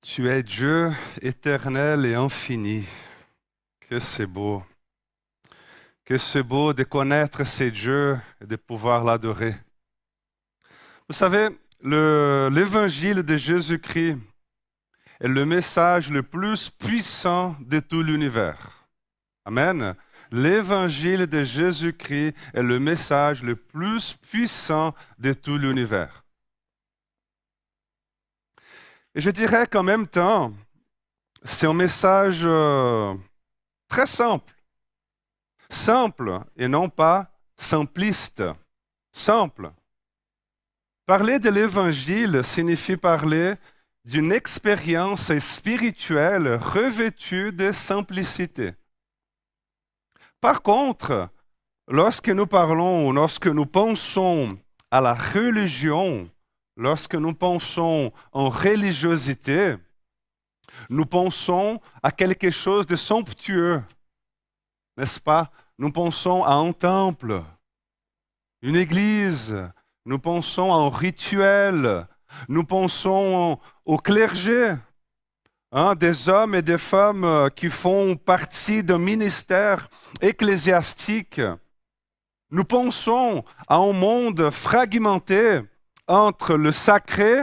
Tu es Dieu éternel et infini. Que c'est beau. Que c'est beau de connaître ces dieux et de pouvoir l'adorer. Vous savez, l'évangile de Jésus-Christ est le message le plus puissant de tout l'univers. Amen. L'évangile de Jésus-Christ est le message le plus puissant de tout l'univers. Et je dirais qu'en même temps, c'est un message très simple. Simple et non pas simpliste. Simple. Parler de l'Évangile signifie parler d'une expérience spirituelle revêtue de simplicité. Par contre, lorsque nous parlons, lorsque nous pensons à la religion, lorsque nous pensons en religiosité, nous pensons à quelque chose de somptueux, n'est-ce pas? Nous pensons à un temple, une église, nous pensons à un rituel, nous pensons au clergé, des hommes et des femmes qui font partie d'un ministère ecclésiastique. Nous pensons à un monde fragmenté entre le sacré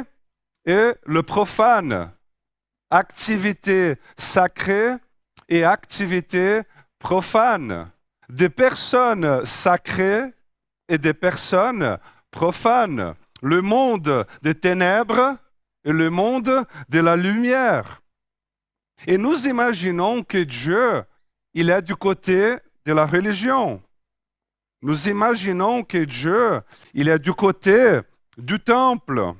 et le profane, activité sacrée et activité profane, des personnes sacrées et des personnes profanes, le monde des ténèbres et le monde de la lumière. Et nous imaginons que Dieu, il est du côté de la religion. Nous imaginons que Dieu, il est du côté du temple,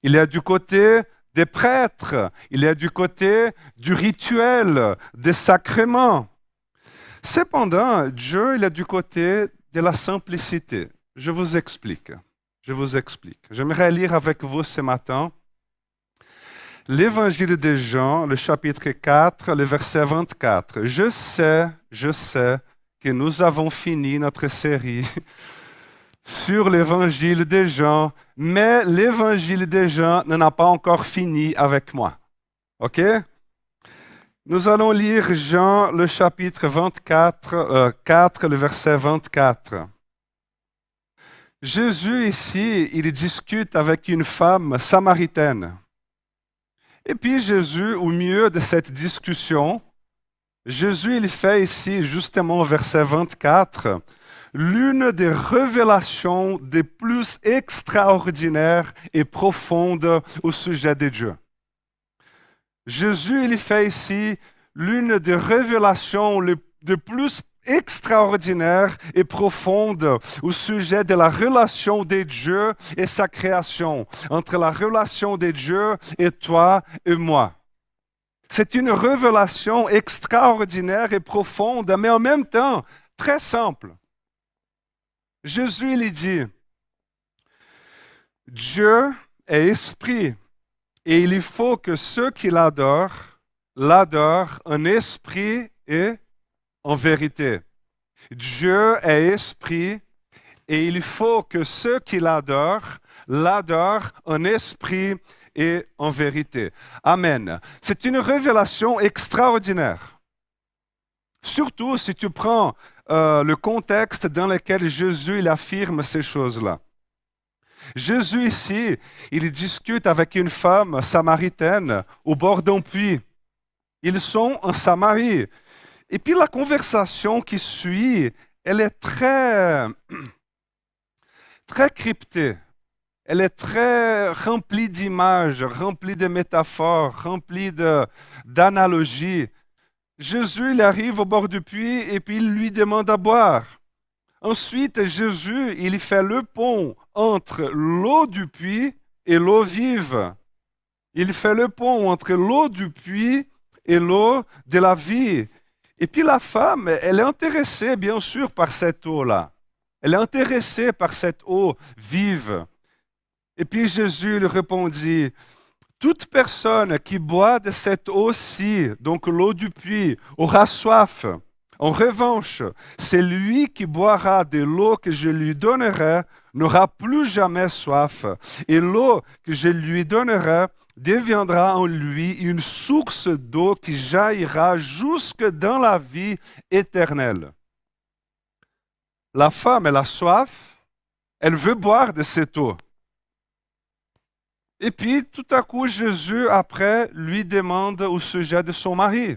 il est du côté des prêtres, il est du côté du rituel, des sacrements. Cependant, Dieu, il est du côté de la simplicité. Je vous explique. J'aimerais lire avec vous ce matin l'Évangile de Jean, le chapitre 4, le verset 24. Je sais que nous avons fini notre série sur l'Évangile de Jean, mais l'Évangile de Jean n'en a pas encore fini avec moi. OK? Nous allons lire Jean, le chapitre 4, le verset 24. Jésus ici, il discute avec une femme samaritaine. Et puis Jésus, au milieu de cette discussion, Jésus, il fait ici, justement au verset 24, l'une des révélations des plus extraordinaires et profondes au sujet de Dieu. Jésus, il fait ici l'une des révélations les plus extraordinaires et profondes au sujet de la relation de Dieu et sa création, entre la relation de Dieu et toi et moi. C'est une révélation extraordinaire et profonde, mais en même temps très simple. Jésus, il dit, Dieu est esprit et il faut que ceux qui l'adorent en esprit et en vérité. Dieu est esprit et il faut que ceux qui l'adorent en esprit et en vérité. Amen. C'est une révélation extraordinaire. Surtout si tu prends le contexte dans lequel Jésus il affirme ces choses-là. Jésus ici, il discute avec une femme samaritaine au bord d'un puits. Ils sont en Samarie. Et puis la conversation qui suit, elle est très cryptée. Elle est très remplie d'images, remplie de métaphores, remplie d'analogies. Jésus, il arrive au bord du puits et puis il lui demande à boire. Ensuite, Jésus, il fait le pont entre l'eau du puits et l'eau vive. Il fait le pont entre l'eau du puits et l'eau de la vie. Et puis la femme, elle est intéressée bien sûr par cette eau-là. Elle est intéressée par cette eau vive. Et puis Jésus lui répondit, toute personne qui boit de cette eau-ci, donc l'eau du puits, aura soif. En revanche, c'est lui qui boira de l'eau que je lui donnerai n'aura plus jamais soif, et l'eau que je lui donnerai deviendra en lui une source d'eau qui jaillira jusque dans la vie éternelle. La femme, elle a soif, elle veut boire de cette eau. Et puis, tout à coup, Jésus, après, lui demande au sujet de son mari.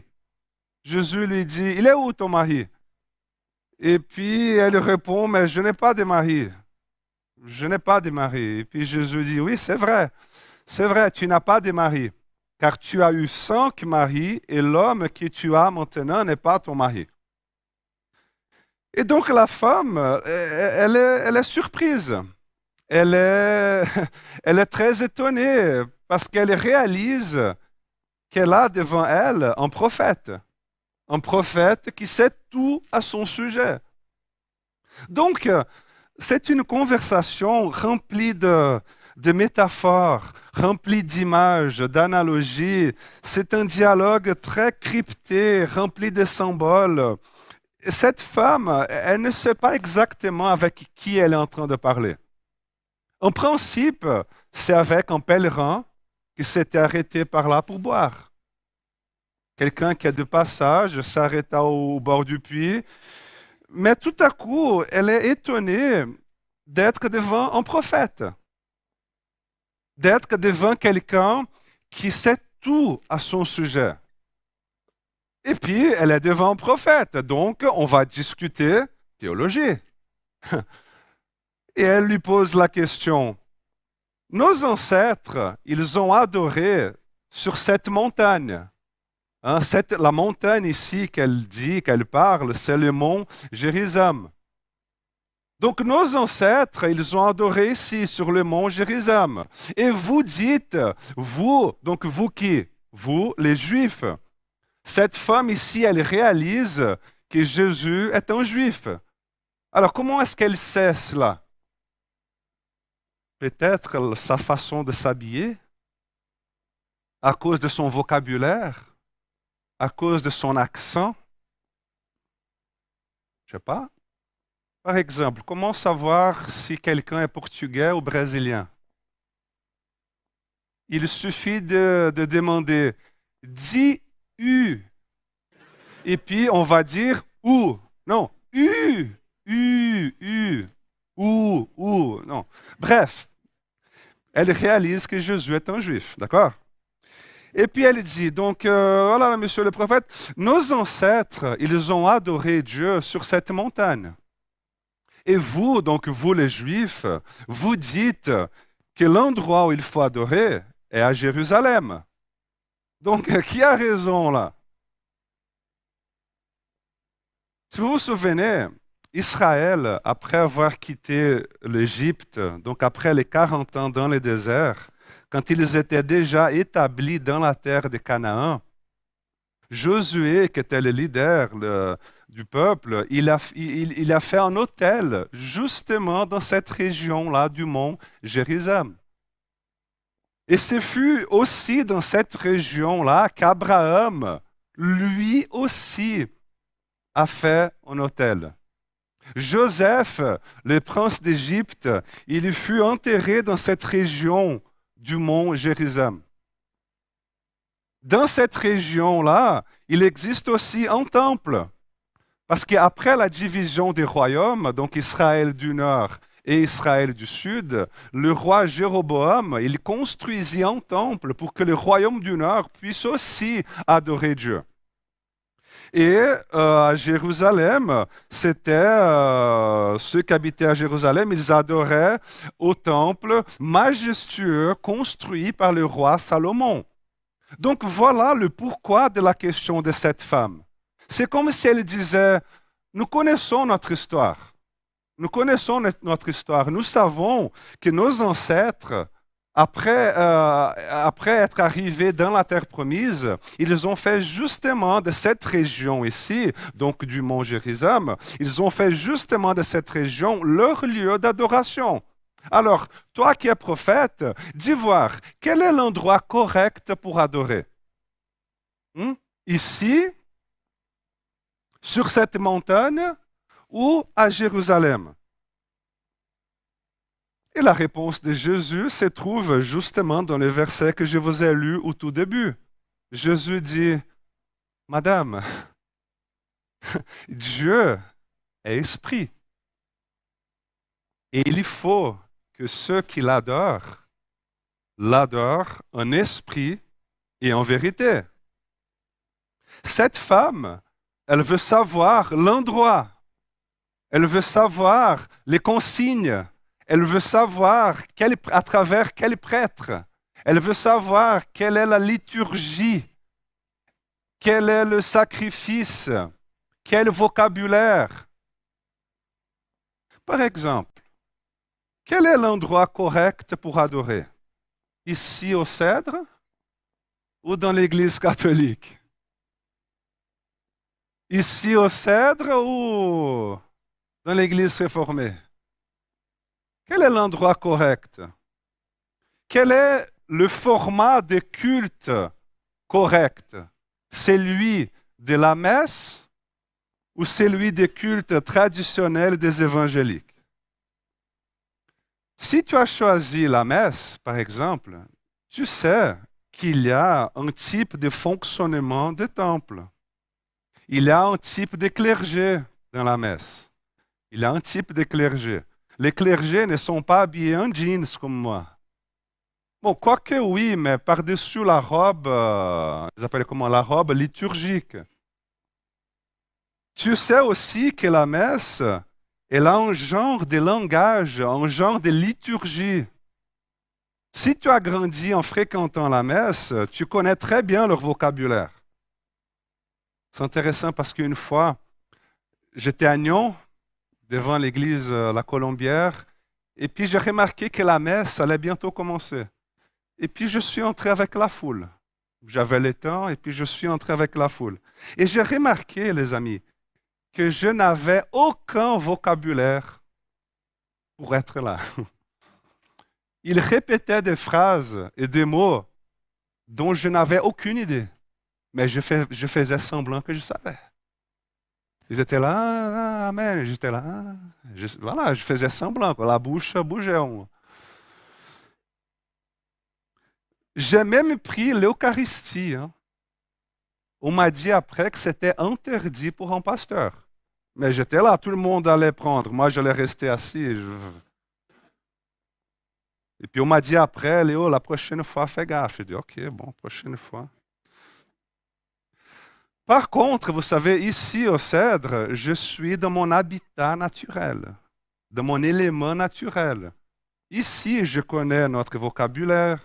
Jésus lui dit, il est où ton mari? Et puis, elle répond, mais je n'ai pas de mari. Je n'ai pas de mari. Et puis Jésus dit, oui, c'est vrai, tu n'as pas de mari, car tu as eu 5 maris et l'homme que tu as maintenant n'est pas ton mari. Et donc la femme, elle est surprise. Elle est, elle est très étonnée parce qu'elle réalise qu'elle a devant elle un prophète qui sait tout à son sujet. Donc, c'est une conversation remplie de métaphores, remplie d'images, d'analogies. C'est un dialogue très crypté, rempli de symboles. Cette femme, elle ne sait pas exactement avec qui elle est en train de parler. En principe, c'est avec un pèlerin qui s'était arrêté par là pour boire. Quelqu'un qui est de passage s'arrêta au bord du puits. Mais tout à coup, elle est étonnée d'être devant un prophète, d'être devant quelqu'un qui sait tout à son sujet. Et puis, elle est devant un prophète, donc on va discuter théologie. Et elle lui pose la question, nos ancêtres, ils ont adoré sur cette montagne. Hein, la montagne ici qu'elle dit, qu'elle parle, c'est le mont Gérizim. Donc nos ancêtres, ils ont adoré ici sur le mont Gérizim. Et vous dites, vous, donc vous qui? Vous, les Juifs. Cette femme ici, elle réalise que Jésus est un Juif. Alors comment est-ce qu'elle sait cela? Peut-être sa façon de s'habiller, à cause de son vocabulaire, à cause de son accent. Je ne sais pas. Par exemple, comment savoir si quelqu'un est portugais ou brésilien? Il suffit de demander dis U. Et puis on va dire ou. Non, U, U, U, ou, non. Bref, elle réalise que Jésus est un juif, d'accord? Et puis elle dit, donc voilà, monsieur le prophète, nos ancêtres, ils ont adoré Dieu sur cette montagne. Et vous, donc vous les Juifs, vous dites que l'endroit où il faut adorer est à Jérusalem. Donc, qui a raison là? Si vous vous souvenez, Israël, après avoir quitté l'Égypte, donc après les 40 ans dans le désert, quand ils étaient déjà établis dans la terre de Canaan, Josué, qui était le leader du peuple, il a fait un hôtel justement dans cette région-là du mont Gérizim. Et ce fut aussi dans cette région-là qu'Abraham, lui aussi, a fait un hôtel. Joseph, le prince d'Égypte, il fut enterré dans cette région du mont Gérizim. Dans cette région-là, il existe aussi un temple. Parce qu'après la division des royaumes, donc Israël du Nord et Israël du Sud, le roi Jéroboam, il construisit un temple pour que le royaume du Nord puisse aussi adorer Dieu. Et à Jérusalem, c'était ceux qui habitaient à Jérusalem, ils adoraient au temple majestueux construit par le roi Salomon. Donc voilà le pourquoi de la question de cette femme. C'est comme si elle disait, nous connaissons notre histoire. Nous connaissons notre histoire. Nous savons que nos ancêtres, après être arrivés dans la terre promise, ils ont fait justement de cette région ici, donc du mont Gérizim, ils ont fait justement de cette région leur lieu d'adoration. Alors, toi qui es prophète, dis voir, quel est l'endroit correct pour adorer? Ici, sur cette montagne ou à Jérusalem? Et la réponse de Jésus se trouve justement dans le verset que je vous ai lu au tout début. Jésus dit, Madame, Dieu est esprit. Et il faut que ceux qui l'adorent en esprit et en vérité. Cette femme, elle veut savoir l'endroit. Elle veut savoir les consignes. Elle veut savoir à travers quel prêtre. Elle veut savoir quelle est la liturgie, quel est le sacrifice, quel vocabulaire. Par exemple, quel est l'endroit correct pour adorer? Ici au Cèdre ou dans l'Église catholique? Ici au Cèdre ou dans l'Église réformée? Quel est l'endroit correct? Quel est le format de culte correct? Celui de la messe ou celui des cultes traditionnels des évangéliques? Si tu as choisi la messe, par exemple, tu sais qu'il y a un type de fonctionnement de temple. Il y a un type de clergé dans la messe. Il y a un type de clergé. Les clergés ne sont pas habillés en jeans comme moi. Bon, quoique oui, mais par-dessus la robe, ils appellent comment? La robe liturgique. Tu sais aussi que la messe, elle a un genre de langage, un genre de liturgie. Si tu as grandi en fréquentant la messe, tu connais très bien leur vocabulaire. C'est intéressant parce qu'une fois, j'étais à Nyon, devant l'église La Colombière, et puis j'ai remarqué que la messe allait bientôt commencer. Et puis je suis entré avec la foule. J'avais le temps et puis je suis entré avec la foule. Et j'ai remarqué, les amis, que je n'avais aucun vocabulaire pour être là. Ils répétaient des phrases et des mots dont je n'avais aucune idée. Mais je faisais semblant que je savais. Ils étaient là, amen, j'étais là. Voilà, je faisais semblant, la bouche bougeait. J'ai même pris l'Eucharistie. Hein. On m'a dit après que c'était interdit pour un pasteur. Mais j'étais là, tout le monde allait prendre. Moi, j'allais rester assis. Et puis on m'a dit après, Léo, la prochaine fois, fais gaffe. J'ai dit, ok, bon, prochaine fois. Par contre, vous savez, ici au Cèdre, je suis dans mon habitat naturel, dans mon élément naturel. Ici, je connais notre vocabulaire,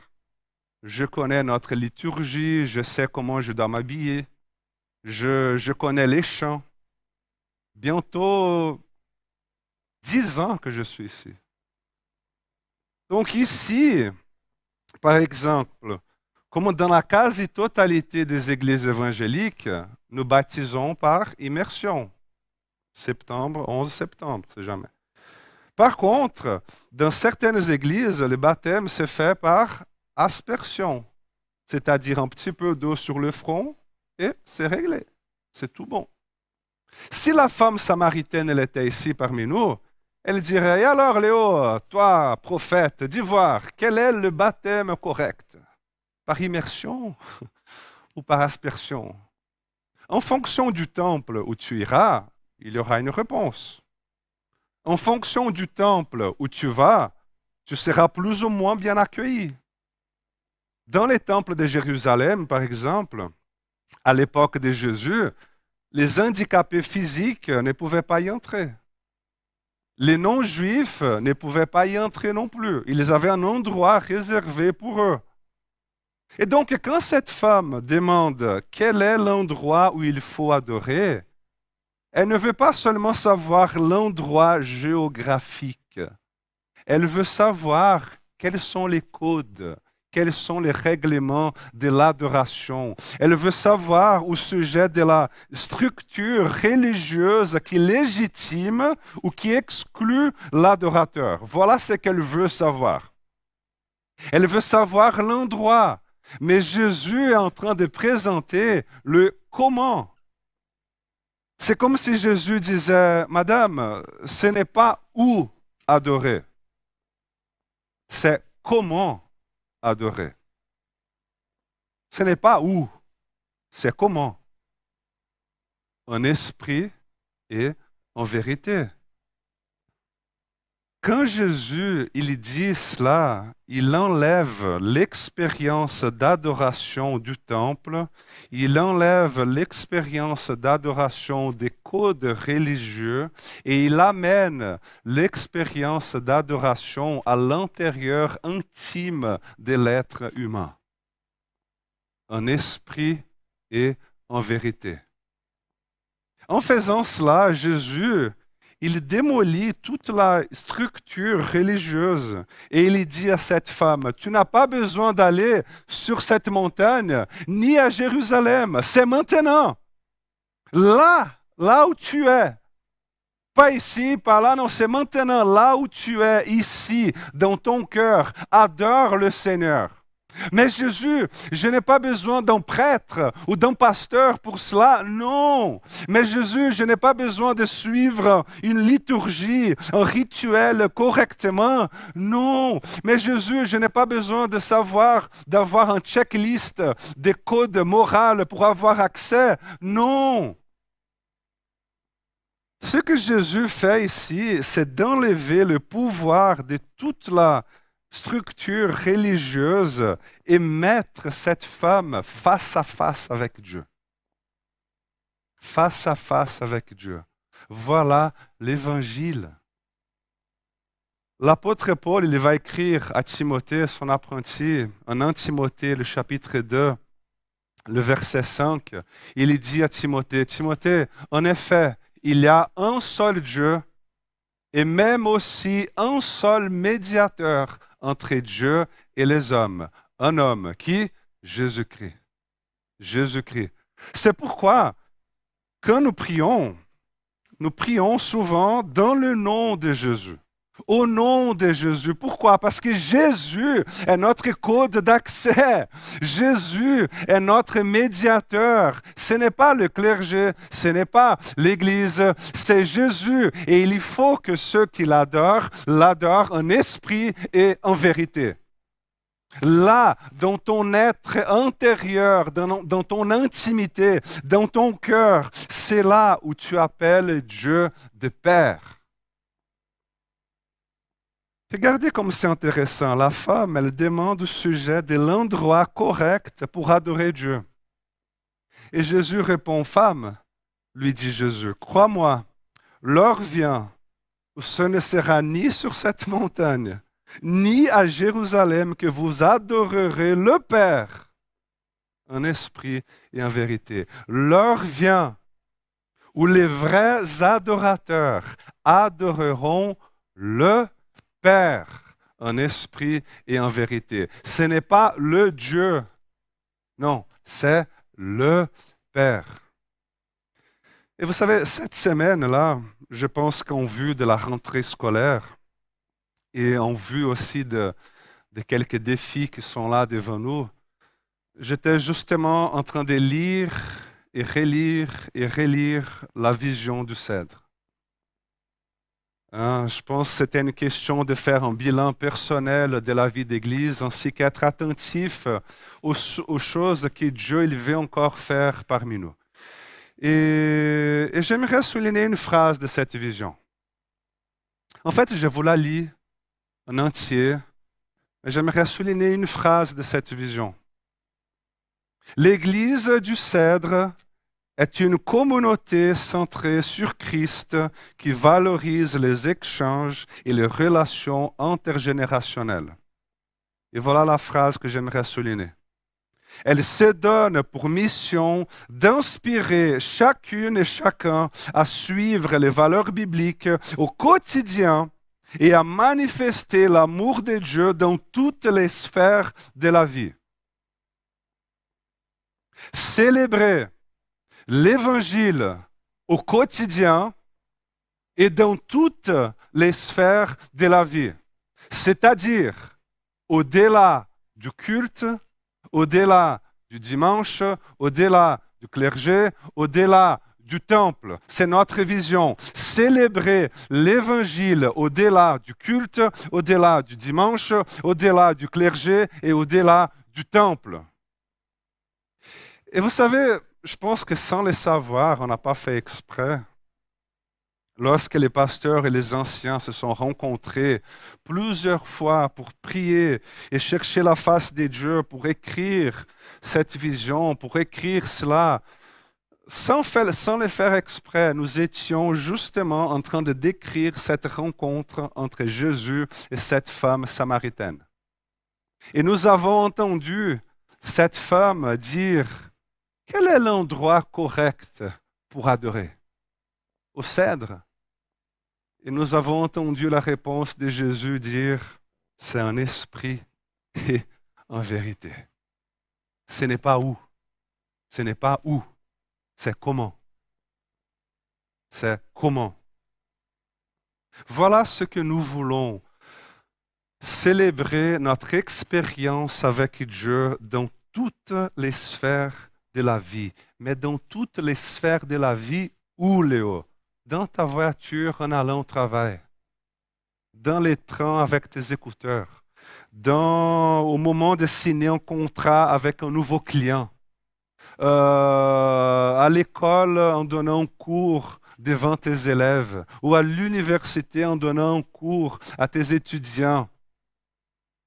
je connais notre liturgie, je sais comment je dois m'habiller, je connais les chants. Bientôt 10 ans que je suis ici. Donc ici, par exemple, comme dans la quasi-totalité des églises évangéliques, nous baptisons par immersion. 11 septembre, c'est jamais. Par contre, dans certaines églises, le baptême se fait par aspersion, c'est-à-dire un petit peu d'eau sur le front et c'est réglé. C'est tout bon. Si la femme samaritaine elle était ici parmi nous, elle dirait, et alors Léo, toi, prophète, dis voir, quel est le baptême correct? Par immersion ou par aspersion? En fonction du temple où tu iras, il y aura une réponse. En fonction du temple où tu vas, tu seras plus ou moins bien accueilli. Dans les temples de Jérusalem, par exemple, à l'époque de Jésus, les handicapés physiques ne pouvaient pas y entrer. Les non-juifs ne pouvaient pas y entrer non plus. Ils avaient un endroit réservé pour eux. Et donc, quand cette femme demande quel est l'endroit où il faut adorer, elle ne veut pas seulement savoir l'endroit géographique. Elle veut savoir quels sont les codes, quels sont les règlements de l'adoration. Elle veut savoir au sujet de la structure religieuse qui légitime ou qui exclut l'adorateur. Voilà ce qu'elle veut savoir. Elle veut savoir l'endroit. Mais Jésus est en train de présenter le comment. C'est comme si Jésus disait, Madame, ce n'est pas où adorer. c'est comment adorer. Ce n'est pas où, c'est comment. En esprit et en vérité. Quand Jésus il dit cela, il enlève l'expérience d'adoration du temple, il enlève l'expérience d'adoration des codes religieux et il amène l'expérience d'adoration à l'intérieur intime de l'être humain, en esprit et en vérité. En faisant cela, Jésus il démolit toute la structure religieuse et il dit à cette femme, tu n'as pas besoin d'aller sur cette montagne ni à Jérusalem, c'est maintenant. Là où tu es. Pas ici, pas là, non, c'est maintenant, là où tu es, ici, dans ton cœur. Adore le Seigneur. Mais Jésus, je n'ai pas besoin d'un prêtre ou d'un pasteur pour cela, non. Mais Jésus, je n'ai pas besoin de suivre une liturgie, un rituel correctement, non. Mais Jésus, je n'ai pas besoin de savoir, d'avoir un checklist des codes moraux pour avoir accès, non. Ce que Jésus fait ici, c'est d'enlever le pouvoir de toute la structure religieuse et mettre cette femme face à face avec Dieu. Face à face avec Dieu. Voilà l'évangile. L'apôtre Paul, il va écrire à Timothée, son apprenti, en 1 Timothée, le chapitre 2, le verset 5. Il dit à Timothée, Timothée, en effet, il y a un seul Dieu et même aussi un seul médiateur entre Dieu et les hommes. Un homme qui? Jésus-Christ. Jésus-Christ. C'est pourquoi, quand nous prions souvent dans le nom de Jésus. Au nom de Jésus. Pourquoi? Parce que Jésus est notre code d'accès. Jésus est notre médiateur. Ce n'est pas le clergé, ce n'est pas l'Église, c'est Jésus. Et il faut que ceux qui l'adorent en esprit et en vérité. Là, dans ton être intérieur, dans ton intimité, dans ton cœur, c'est là où tu appelles Dieu de Père. Regardez comme c'est intéressant. La femme, elle demande au sujet de l'endroit correct pour adorer Dieu. Et Jésus répond, femme, lui dit Jésus, crois-moi, l'heure vient où ce ne sera ni sur cette montagne, ni à Jérusalem que vous adorerez le Père en esprit et en vérité. L'heure vient où les vrais adorateurs adoreront le Père en esprit et en vérité. Ce n'est pas le Dieu, non, c'est le Père. Et vous savez, cette semaine-là, je pense qu'en vue de la rentrée scolaire et en vue aussi de quelques défis qui sont là devant nous, j'étais justement en train de lire et relire la vision du cèdre. Je pense que c'était une question de faire un bilan personnel de la vie d'Église ainsi qu'être attentif aux choses que Dieu il veut encore faire parmi nous. Et j'aimerais souligner une phrase de cette vision. En fait, je vous la lis en entier, mais j'aimerais souligner une phrase de cette vision. L'Église du Cèdre est une communauté centrée sur Christ qui valorise les échanges et les relations intergénérationnelles. Et voilà la phrase que j'aimerais souligner. Elle se donne pour mission d'inspirer chacune et chacun à suivre les valeurs bibliques au quotidien et à manifester l'amour de Dieu dans toutes les sphères de la vie. Célébrer l'Évangile au quotidien et dans toutes les sphères de la vie. C'est-à-dire au-delà du culte, au-delà du dimanche, au-delà du clergé, au-delà du temple. C'est notre vision. Célébrer l'évangile au-delà du culte, au-delà du dimanche, au-delà du clergé et au-delà du temple. Et vous savez, je pense que sans le savoir, on n'a pas fait exprès. Lorsque les pasteurs et les anciens se sont rencontrés plusieurs fois pour prier et chercher la face de Dieu, pour écrire cette vision, pour écrire cela, sans le faire exprès, nous étions justement en train de décrire cette rencontre entre Jésus et cette femme samaritaine. Et nous avons entendu cette femme dire, quel est l'endroit correct pour adorer? Au cèdre. Et nous avons entendu la réponse de Jésus dire, c'est en esprit et en vérité. Ce n'est pas où, c'est comment. C'est comment. Voilà ce que nous voulons, célébrer notre expérience avec Dieu dans toutes les sphères de la vie. Mais dans toutes les sphères de la vie, où, Léo? Dans ta voiture en allant au travail, dans les trains avec tes écouteurs, au moment de signer un contrat avec un nouveau client, à l'école en donnant un cours devant tes élèves, ou à l'université en donnant un cours à tes étudiants,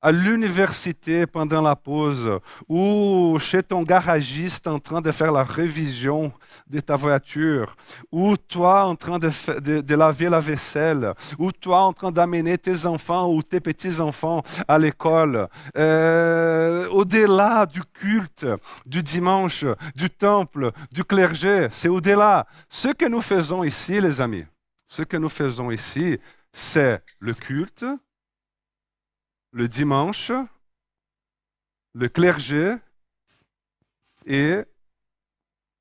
à l'université pendant la pause, ou chez ton garagiste en train de faire la révision de ta voiture, ou toi en train de laver la vaisselle, ou toi en train d'amener tes enfants ou tes petits-enfants à l'école, au-delà du culte, du dimanche, du temple, du clergé, c'est au-delà. Ce que nous faisons ici, les amis, c'est le culte, le dimanche, le clergé et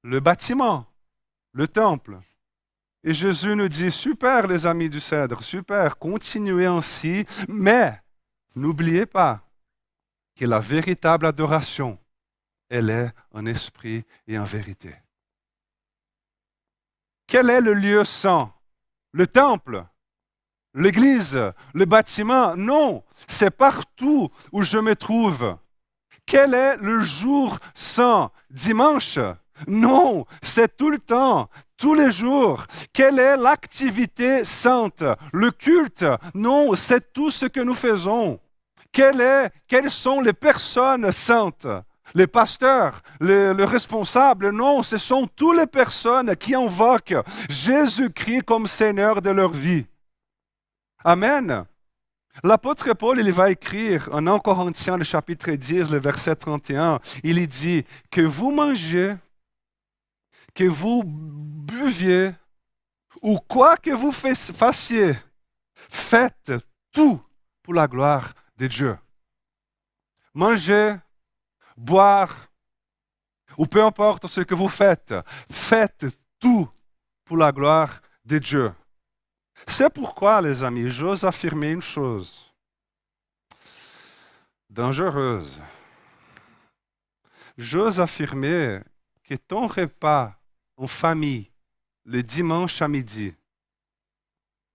le bâtiment, le temple. Et Jésus nous dit, super les amis du Cèdre, super, continuez ainsi, mais n'oubliez pas que la véritable adoration, elle est en esprit et en vérité. Quel est le lieu saint? Le temple? L'église, le bâtiment, non, c'est partout où je me trouve. Quel est le jour saint? Dimanche? Non, c'est tout le temps, tous les jours. Quelle est l'activité sainte? Le culte? Non, c'est tout ce que nous faisons. Quelles sont les personnes saintes? Les pasteurs, les responsables? Non, ce sont toutes les personnes qui invoquent Jésus-Christ comme Seigneur de leur vie. Amen. L'apôtre Paul, il va écrire en 1 Corinthiens, le chapitre 10, le verset 31, il dit que vous mangez, que vous buviez, ou quoi que vous fassiez, faites tout pour la gloire de Dieu. Manger, boire, ou peu importe ce que vous faites tout pour la gloire de Dieu. C'est pourquoi, les amis, j'ose affirmer une chose dangereuse. J'ose affirmer que ton repas en famille le dimanche à midi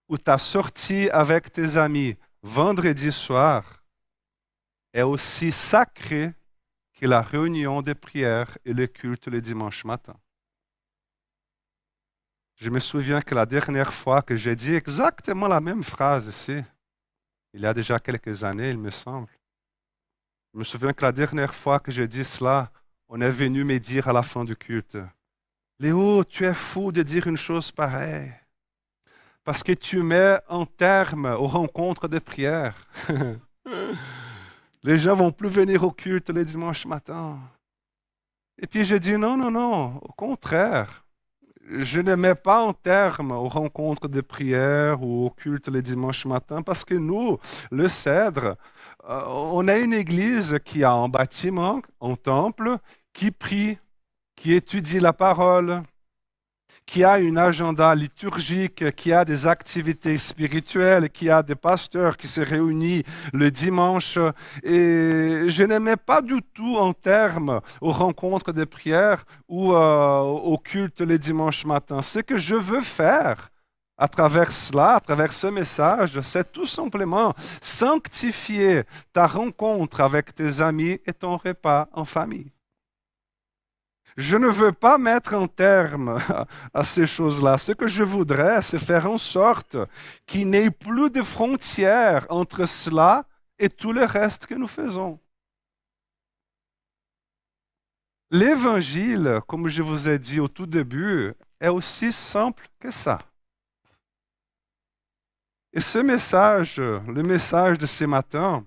ou ta sortie avec tes amis vendredi soir est aussi sacré que la réunion de prière et le culte le dimanche matin. Je me souviens que la dernière fois que j'ai dit exactement la même phrase ici, il y a déjà quelques années, il me semble, je me souviens que la dernière fois que j'ai dit cela, on est venu me dire à la fin du culte, Léo, tu es fou de dire une chose pareille, parce que tu mets un terme aux rencontres de prière. Les gens ne vont plus venir au culte le dimanche matin. Et puis j'ai dit non, au contraire. Je ne mets pas un terme aux rencontres de prière ou au culte le dimanche matin parce que nous, le Cèdre, on a une église qui a un bâtiment, un temple, qui prie, qui étudie la parole, qui a un agenda liturgique, qui a des activités spirituelles, qui a des pasteurs qui se réunissent le dimanche. Et je n'aimais pas du tout en termes aux rencontres de prière ou au culte les dimanches matins. Ce que je veux faire à travers cela, à travers ce message, c'est tout simplement sanctifier ta rencontre avec tes amis et ton repas en famille. Je ne veux pas mettre un terme à ces choses-là. Ce que je voudrais, c'est faire en sorte qu'il n'y ait plus de frontières entre cela et tout le reste que nous faisons. L'évangile, comme je vous ai dit au tout début, est aussi simple que ça. Et ce message, le message de ce matin,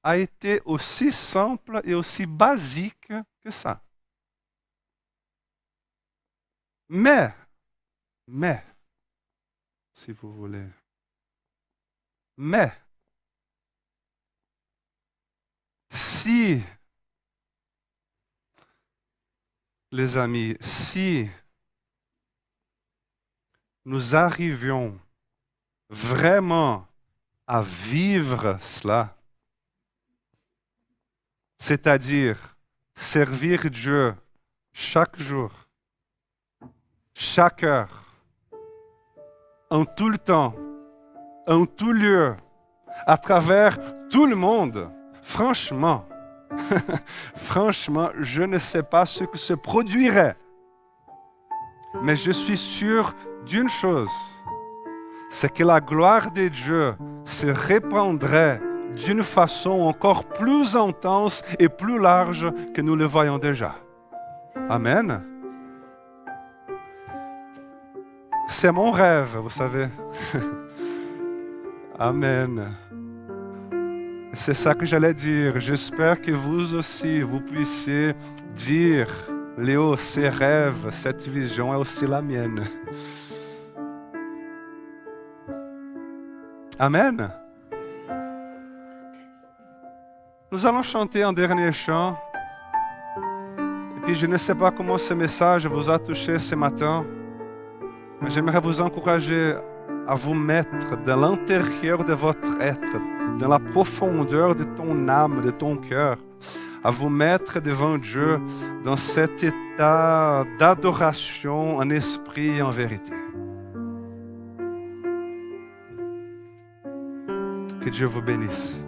a été aussi simple et aussi basique que ça. Mais, si vous voulez, mais, si, les amis, si nous arrivions vraiment à vivre cela, c'est-à-dire servir Dieu chaque jour, chaque heure, en tout le temps, en tout lieu, à travers tout le monde, franchement, franchement, je ne sais pas ce que se produirait. Mais je suis sûr d'une chose, c'est que la gloire de Dieu se répandrait d'une façon encore plus intense et plus large que nous le voyons déjà. Amen. C'est mon rêve, vous savez. Amen. C'est ça que j'allais dire. J'espère que vous aussi, vous puissiez dire, Léo, ces rêves, cette vision est aussi la mienne. Amen. Nous allons chanter un dernier chant. Et puis je ne sais pas comment ce message vous a touché ce matin, mais j'aimerais vous encourager à vous mettre dans l'intérieur de votre être, dans la profondeur de ton âme, de ton cœur, à vous mettre devant Dieu dans cet état d'adoration en esprit et en vérité. Que Dieu vous bénisse.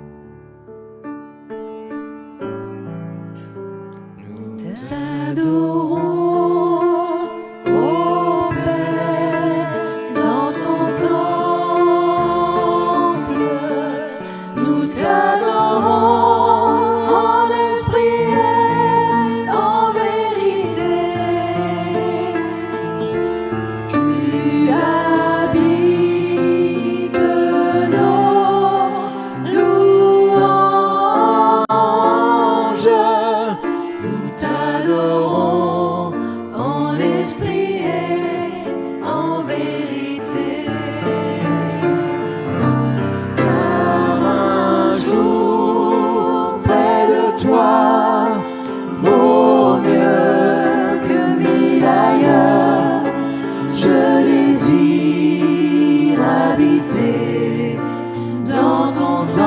Nous t'adorons, ô Père, dans ton temple. Nous t'adorons en esprit et en vérité. Tu habites nos louanges. Nous t'adorons en esprit et en vérité. Car un jour près de toi vaut mieux que 1000 ailleurs. Je désire habiter dans ton temple.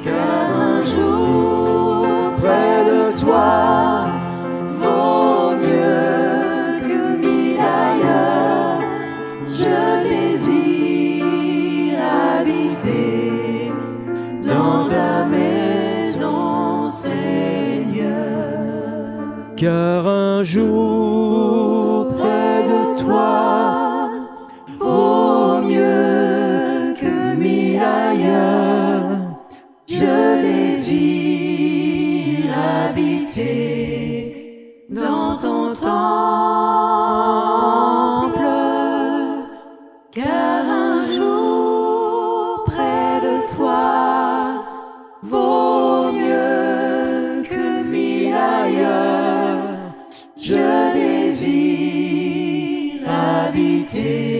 Car un jour près de toi vaut mieux que 1000 ailleurs. Je désire habiter dans ta maison, Seigneur. Car un jour près de toi vaut mieux que 1000 ailleurs. Je désire habiter dans ton temple. Car un jour près de toi vaut mieux que 1000 ailleurs. Je désire habiter